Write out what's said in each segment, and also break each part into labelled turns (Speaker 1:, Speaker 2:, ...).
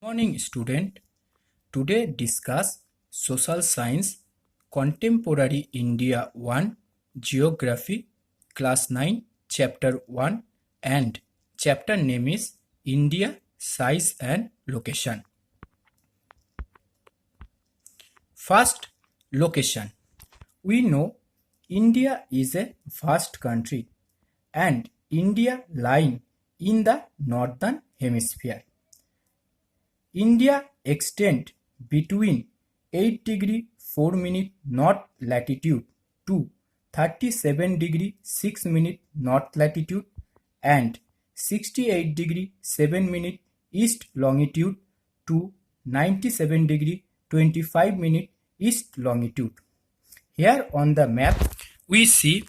Speaker 1: Morning student. Today discuss Social Science, Contemporary India 1, Geography, Class 9, Chapter 1 and chapter name is India, Size and Location. First, location. We know India is a vast country and India lying in the northern hemisphere. India extends between 8 degree 4 minute north latitude to 37 degree 6 minute north latitude and 68 degree 7 minute east longitude to 97 degree 25 minute east longitude. Here on the map we see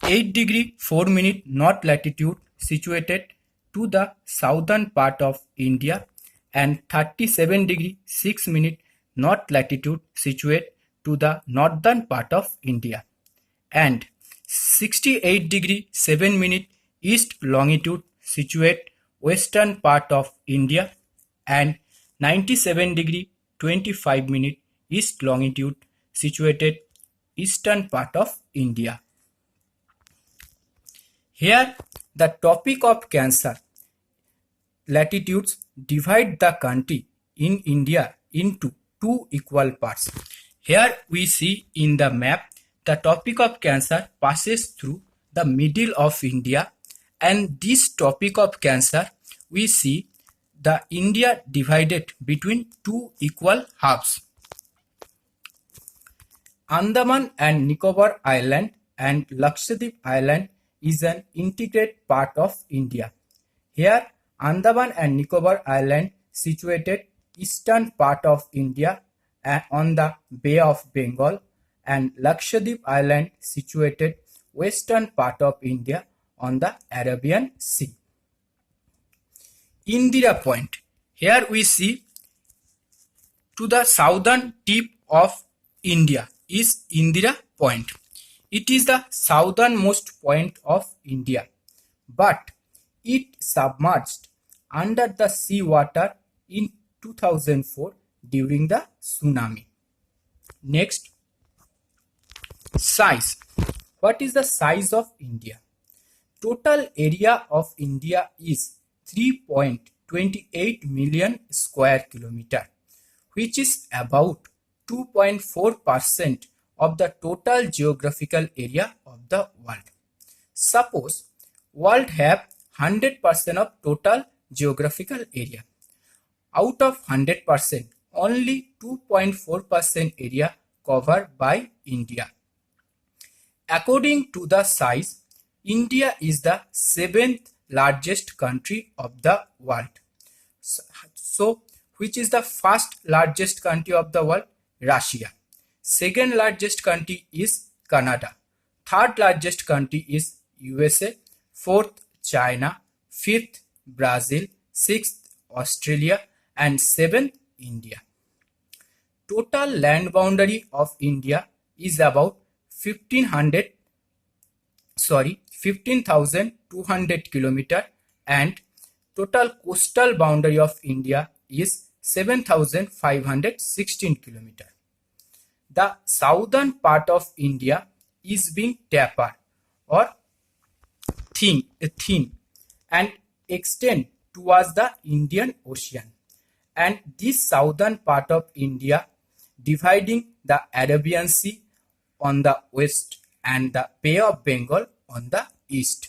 Speaker 1: 8 degree 4 minute north latitude situated to the southern part of India and 37 degree 6 minute north latitude situated to the northern part of India and 68 degree 7 minute east longitude situated western part of India and 97 degree 25 minute east longitude situated eastern part of India. Here the topic of cancer latitudes divide the country in India into two equal parts. Here we see in the map the topic of cancer passes through the middle of India, and this topic of cancer we see the India divided between two equal halves. Andaman and Nicobar Island and Lakshadweep Island is an integrated part of India. Here Andaman and Nicobar Island situated eastern part of India on the Bay of Bengal and Lakshadweep Island situated western part of India on the Arabian Sea. Indira Point. Here we see to the southern tip of India is Indira Point. It is the southernmost point of India, but it submerged under the sea water in 2004 during the tsunami. Next, size. What is the size of India? Total area of India is 3.28 million square kilometer, which is about 2.4% of the total geographical area of the world. Suppose world have 100% of total geographical area. Out of 100%, only 2.4% area covered by India. According to the size, India is the 7th largest country of the world. So, which is the first largest country of the world? Russia. Second largest country is Canada. Third largest country is USA. Fourth, China. Fifth, Brazil. Sixth, Australia. And seventh, India. Total land boundary of India is about 15,200 kilometer, and total coastal boundary of India is 7,516 kilometer. The southern part of India is being tapered or thin and extend towards the Indian Ocean, and this southern part of India dividing the Arabian Sea on the west and the Bay of Bengal on the east.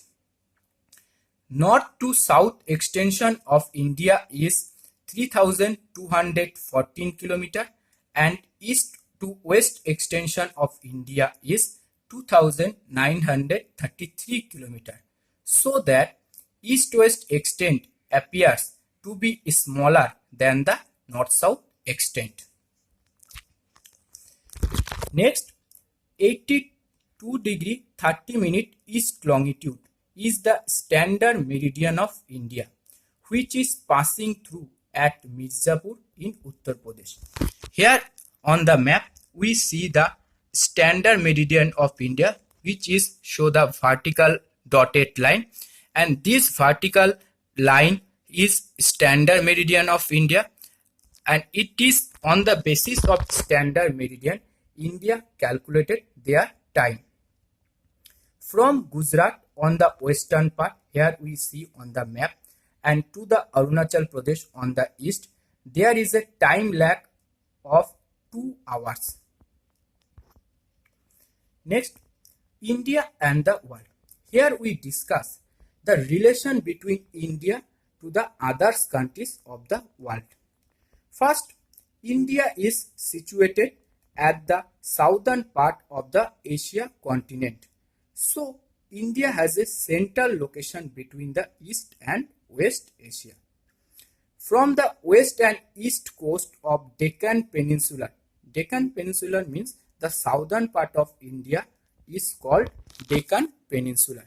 Speaker 1: North to south extension of India is 3,214 kilometer and east to west extension of India is 2,933 kilometer, so that east-west extent appears to be smaller than the north-south extent. Next, 82 degree 30 minute east longitude is the standard meridian of India, which is passing through at Mirzapur in Uttar Pradesh. Here on the map we see the standard meridian of India, which is show the vertical dotted line, and this vertical line is standard meridian of India, and it is on the basis of standard meridian India calculated their time. From Gujarat on the western part, here we see on the map, and to the Arunachal Pradesh on the east, there is a time lag of 2 hours. Next, India and the world. Here we discuss the relation between India to the other countries of the world. First, India is situated at the southern part of the Asia continent. So, India has a central location between the East and West Asia. From the west and east coast of Deccan Peninsula means the southern part of India is called Deccan Peninsula.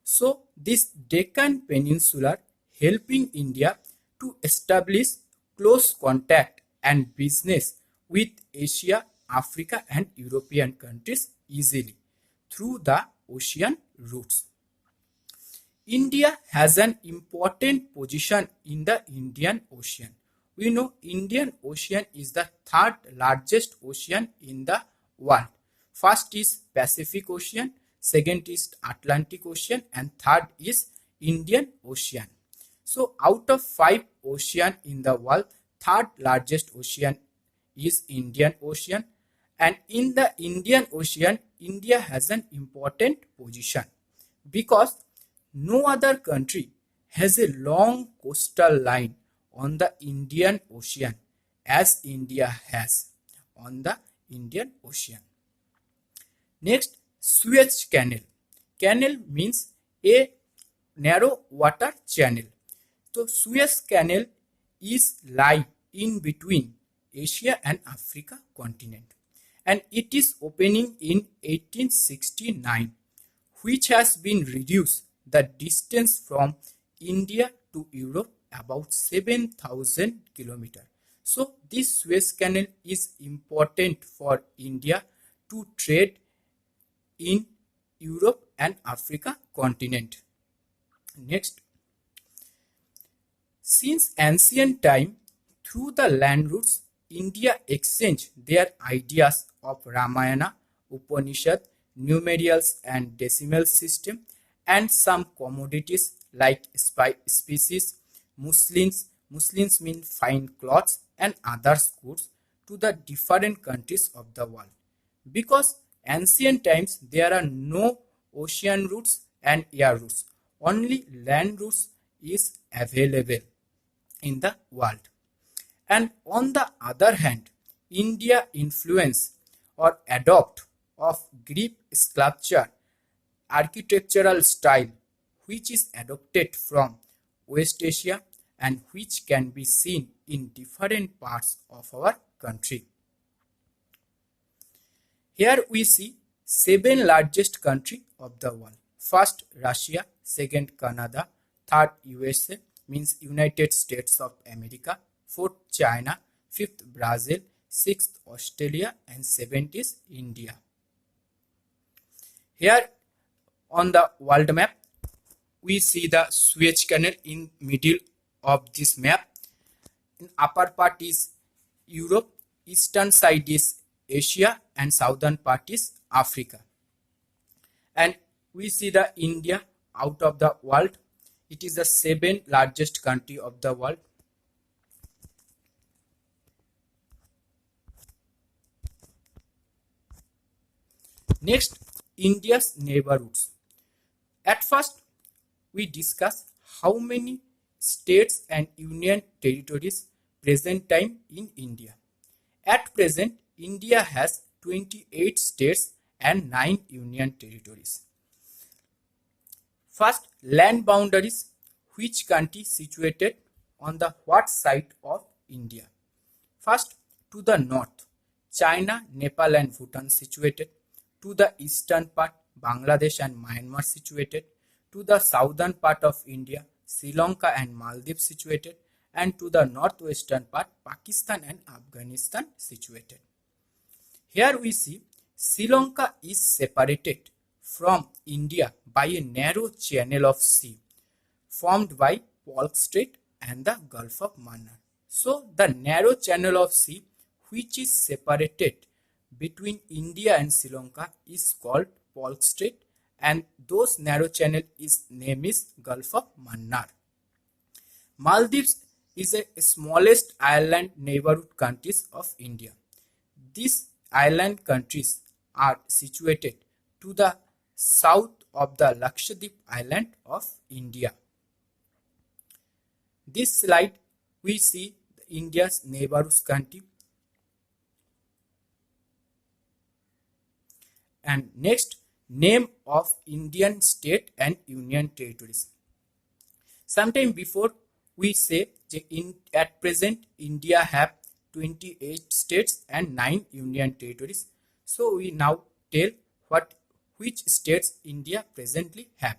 Speaker 1: So this Deccan Peninsula helping India to establish close contact and business with Asia, Africa and European countries easily through the ocean routes. India has an important position in the Indian Ocean. We know Indian Ocean is the third largest ocean in the world. First is Pacific Ocean, second is Atlantic Ocean, and third is Indian Ocean. So out of 5 oceans in the world, third largest ocean is Indian Ocean, and in the Indian Ocean, India has an important position because no other country has a long coastal line on the Indian Ocean as India has on the Indian Ocean. Next, Suez Canal. Canal means a narrow water channel. So Suez Canal is lie in between Asia and Africa continent, and it is opening in 1869, which has been reduced the distance from India to Europe about 7,000 kilometers. So this Suez Canal is important for India to trade in Europe and Africa continent. Next, since ancient time, through the land routes, India exchanged their ideas of Ramayana, Upanishad, numerals and decimal system, and some commodities like species, muslins mean fine cloths, and other goods to the different countries of the world. Because ancient times there are no ocean routes and air routes, only land routes is available in the world. And on the other hand, India influence or adopt of Greek sculpture architectural style, which is adopted from West Asia and which can be seen in different parts of our country. Here we see 7 largest country of the world. First Russia, second Canada, third USA means United States of America, fourth China, fifth Brazil, sixth Australia, and seventh is India. Here on the world map, we see the Suez Canal in middle of this map. In upper part is Europe, eastern side is Asia, and southern part is Africa. And we see the India out of the world. It is the 7th largest country of the world. Next, India's neighborhoods. At first, we discuss how many states and union territories present time in India. At present, India has 28 states and 9 union territories. First, land boundaries. Which country situated on the what side of India? First, to the north, China, Nepal and Bhutan situated. To the eastern part, Bangladesh and Myanmar situated. To the southern part of India, Sri Lanka and Maldives situated. And to the northwestern part, Pakistan and Afghanistan situated. Here we see Sri Lanka is separated from India by a narrow channel of sea formed by Polk Strait and the Gulf of Mannar. So the narrow channel of sea which is separated between India and Sri Lanka is called Polk Strait, and those narrow channel is name is Gulf of Mannar. Maldives is the smallest island neighborhood countries of India. These island countries are situated to the south of the Lakshadweep island of India. This slide we see India's neighborhood country. And next, name of Indian state and union territories. Sometime before we say at present India have 28 states and 9 union territories. So we now tell which states India presently have.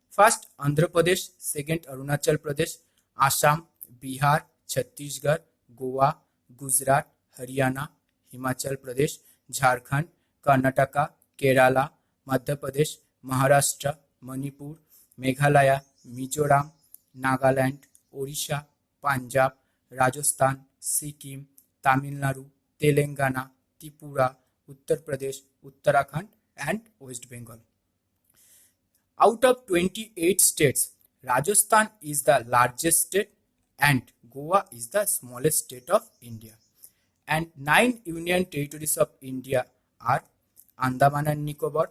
Speaker 1: First Andhra Pradesh, second Arunachal Pradesh, Assam, Bihar, Chhattisgarh, Goa, Gujarat, Haryana, Himachal Pradesh, Jharkhand, Karnataka, Kerala, Madhya Pradesh, Maharashtra, Manipur, Meghalaya, Mizoram, Nagaland, Odisha, Punjab, Rajasthan, Sikkim, Tamil Nadu, Telangana, Tripura, Uttar Pradesh, Uttarakhand and West Bengal. Out of 28 states, Rajasthan is the largest state and Goa is the smallest state of India. And 9 union territories of India are Andaman and Nicobar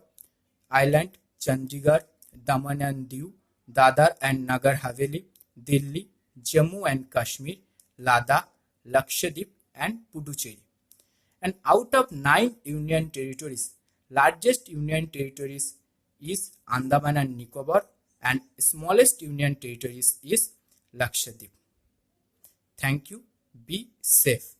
Speaker 1: Island, Chandigarh, Daman and Diu, Dadar and Nagar Haveli, Delhi, Jammu and Kashmir, Ladakh, Lakshadweep and Puducherry. And out of 9 union territories, largest union territories is Andaman and Nicobar and smallest union territories is Lakshadweep. Thank you. Be safe.